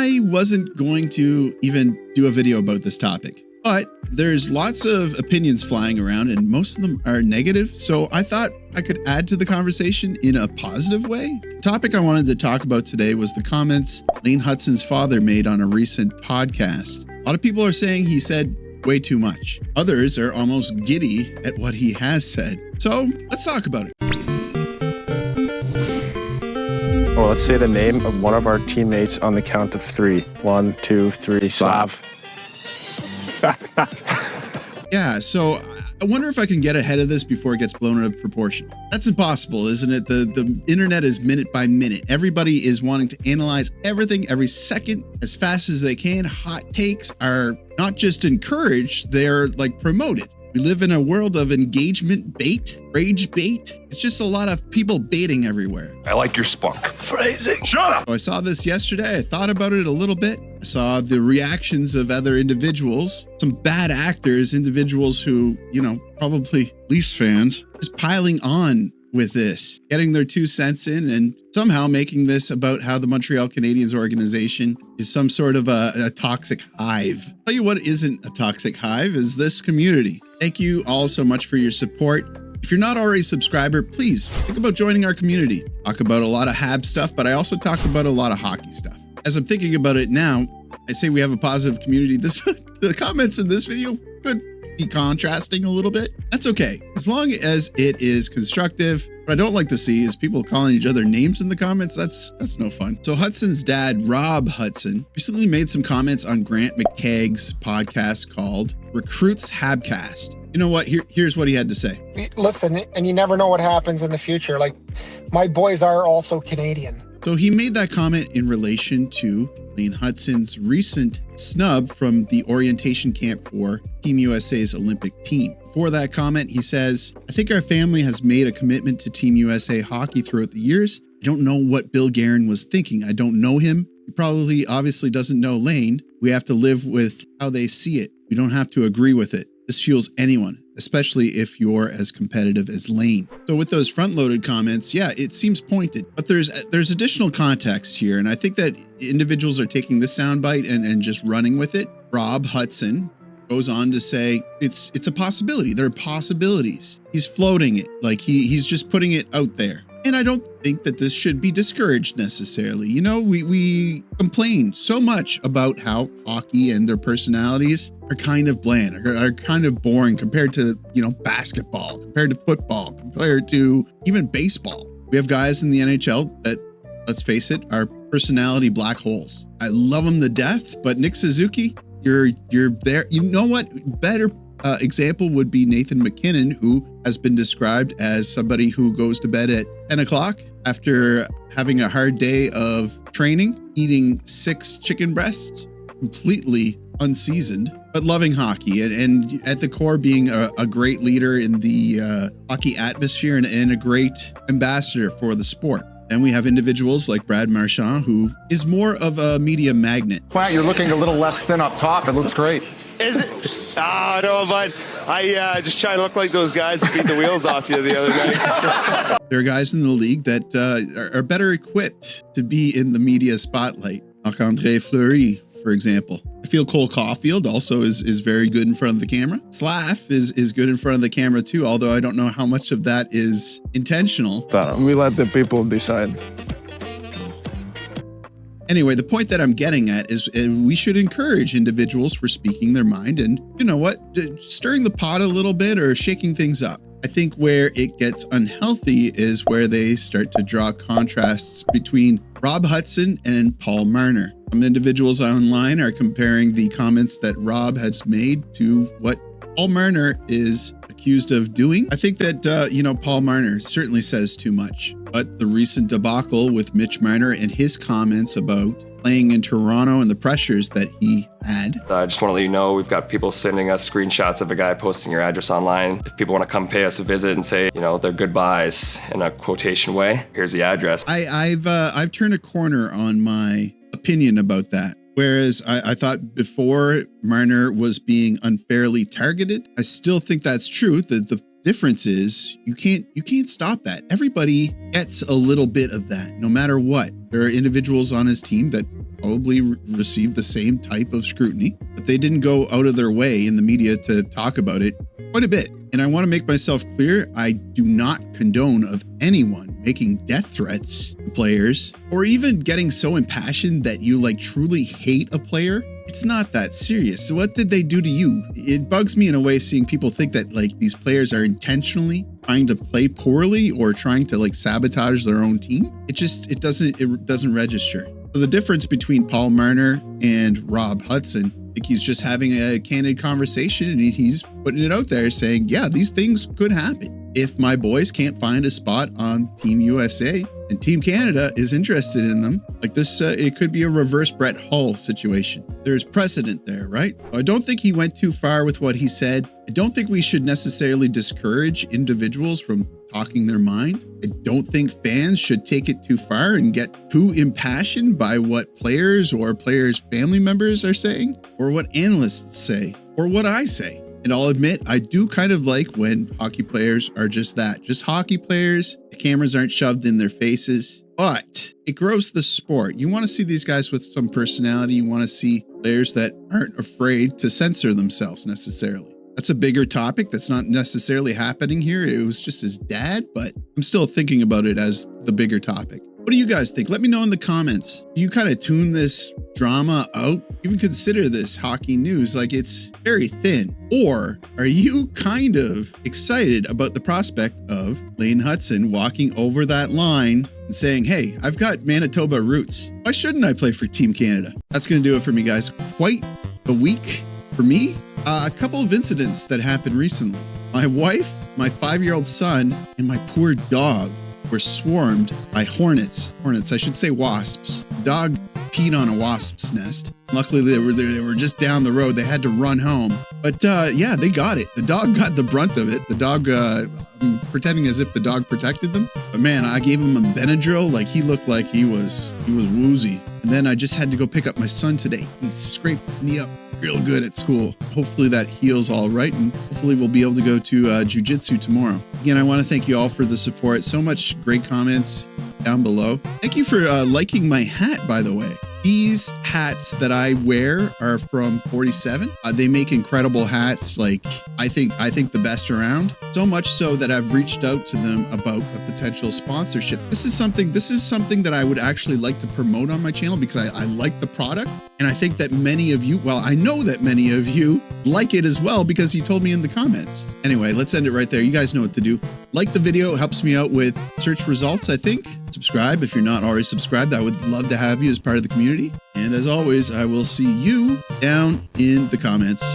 I wasn't going to even do a video about this topic, but there's lots of opinions flying around and most of them are negative. So I thought I could add to the conversation in a positive way. The topic I wanted to talk about today was the comments Lane Hutson's father made on a recent podcast. A lot of people are saying he said way too much. Others are almost giddy at what he has said. So let's talk about it. Well, let's say the name of one of our teammates on the count of 3. 1, 2, 3, Slav. Yeah, so I wonder if I can get ahead of this before it gets blown out of proportion. That's impossible, isn't it? The internet is minute by minute. Everybody is wanting to analyze everything every second as fast as they can. Hot takes are not just encouraged, they're like promoted. We live in a world of engagement bait, rage bait. It's just a lot of people baiting everywhere. I like your spunk. Phrasing. Shut up! So I saw this yesterday. I thought about it a little bit. I saw the reactions of other individuals, some bad actors, individuals who, probably Leafs fans, just piling on with this, getting their 2 cents in and somehow making this about how the Montreal Canadiens organization is some sort of a toxic hive. I'll tell you what isn't a toxic hive is this community. Thank you all so much for your support. If you're not already a subscriber, please think about joining our community. Talk about a lot of Habs stuff, but I also talk about a lot of hockey stuff. As I'm thinking about it now, I say we have a positive community. The comments in this video could be contrasting a little bit. That's okay, as long as it is constructive. What I don't like to see is people calling each other names in the comments. That's no fun. So Hutson's dad, Rob Hutson, recently made some comments on Grant McKeag's podcast called Recruits Habcast. You know what? Here's what he had to say. Listen, and you never know what happens in the future. Like, my boys are also Canadian. So he made that comment in relation to Lane Hutson's recent snub from the orientation camp for Team USA's Olympic team. For that comment, he says, I think our family has made a commitment to Team USA hockey throughout the years. I don't know what Bill Guerin was thinking. I don't know him. He probably obviously doesn't know Lane. We have to live with how they see it. We don't have to agree with it. This fuels anyone, especially if you're as competitive as Lane. So with those front-loaded comments, yeah, it seems pointed, but there's additional context here. And I think that individuals are taking this soundbite and just running with it. Rob Hutson goes on to say, it's a possibility. There are possibilities. He's floating it, like he's just putting it out there. And I don't think that this should be discouraged necessarily. We complain so much about how hockey and their personalities are kind of bland, are kind of boring compared to, basketball, compared to football, compared to even baseball. We have guys in the NHL that, let's face it, are personality black holes. I love them to death, but Nick Suzuki, you're there. You know what? Better example would be Nathan McKinnon, who has been described as somebody who goes to bed at 10 o'clock after having a hard day of training, eating 6 chicken breasts, completely unseasoned, but loving hockey and at the core being a great leader in the hockey atmosphere and a great ambassador for the sport. Then we have individuals like Brad Marchand, who is more of a media magnet. Wow, you're looking a little less thin up top. It looks great. Is it? No, but I just try to look like those guys that beat the wheels off you the other night. There are guys in the league that are better equipped to be in the media spotlight. Marc-Andre Fleury, for example. I feel Cole Caulfield also is very good in front of the camera. Slav is good in front of the camera too, although I don't know how much of that is intentional. We let the people decide. Anyway, the point that I'm getting at is we should encourage individuals for speaking their mind and, stirring the pot a little bit or shaking things up. I think where it gets unhealthy is where they start to draw contrasts between Rob Hutson and Paul Marner. Some individuals online are comparing the comments that Rob has made to what Paul Marner is accused of doing. I think that, Paul Marner certainly says too much, but the recent debacle with Mitch Marner and his comments about playing in Toronto and the pressures that he had. I just want to let you know, we've got people sending us screenshots of a guy posting your address online. If people want to come pay us a visit and say, they're goodbyes in a quotation way, here's the address. I've turned a corner on my opinion about that. Whereas I thought before Marner was being unfairly targeted, I still think that's true. The difference is you can't stop that. Everybody gets a little bit of that, no matter what. There are individuals on his team that probably received the same type of scrutiny, but they didn't go out of their way in the media to talk about it quite a bit. And I want to make myself clear, I do not condone of anyone making death threats to players or even getting so impassioned that you like truly hate a player. It's not that serious. So what did they do to you? It bugs me in a way seeing people think that like these players are intentionally trying to play poorly or trying to like sabotage their own team. It doesn't register. So the difference between Paul Marner and Rob Hutson, I think he's just having a candid conversation and he's putting it out there saying, yeah, these things could happen. If my boys can't find a spot on Team USA and Team Canada is interested in them, like this, it could be a reverse Brett Hull situation. There's precedent there, right? I don't think he went too far with what he said. I don't think we should necessarily discourage individuals from talking their mind. I don't think fans should take it too far and get too impassioned by what players or players' family members are saying, or what analysts say, or what I say. And I'll admit, I do kind of like when hockey players are just that, just hockey players. The cameras aren't shoved in their faces, but it grows the sport. You want to see these guys with some personality. You want to see players that aren't afraid to censor themselves necessarily. That's a bigger topic that's not necessarily happening here. It was just his dad, but I'm still thinking about it as the bigger topic. What do you guys think? Let me know in the comments. Do you kind of tune this drama out? Even consider this hockey news like it's very thin? Or are you kind of excited about the prospect of Lane Hutson walking over that line and saying, hey, I've got Manitoba roots. Why shouldn't I play for Team Canada? That's going to do it for me, guys. Quite a week for me. A couple of incidents that happened recently. My wife, my 5-year-old son, and my poor dog were swarmed by hornets. Hornets, I should say wasps. Dog peed on a wasp's nest. Luckily, they were just down the road. They had to run home. But yeah, they got it. The dog got the brunt of it. The dog, I'm pretending as if the dog protected them. But man, I gave him a Benadryl. Like he looked like he was woozy. And then I just had to go pick up my son today. He scraped his knee up real good at school. Hopefully that heals all right, and hopefully we'll be able to go to jiu-jitsu tomorrow. Again, I want to thank you all for the support. So much great comments down below. Thank you for liking my hat, by the way. These hats that I wear are from 47. They make incredible hats. Like I think the best around. So much so that I've reached out to them about a potential sponsorship. This is something that I would actually like to promote on my channel because I like the product. And I think that many of you, well, I know that many of you like it as well because you told me in the comments. Anyway, let's end it right there. You guys know what to do. Like the video, it helps me out with search results, I think. Subscribe if you're not already subscribed. I would love to have you as part of the community. And as always, I will see you down in the comments.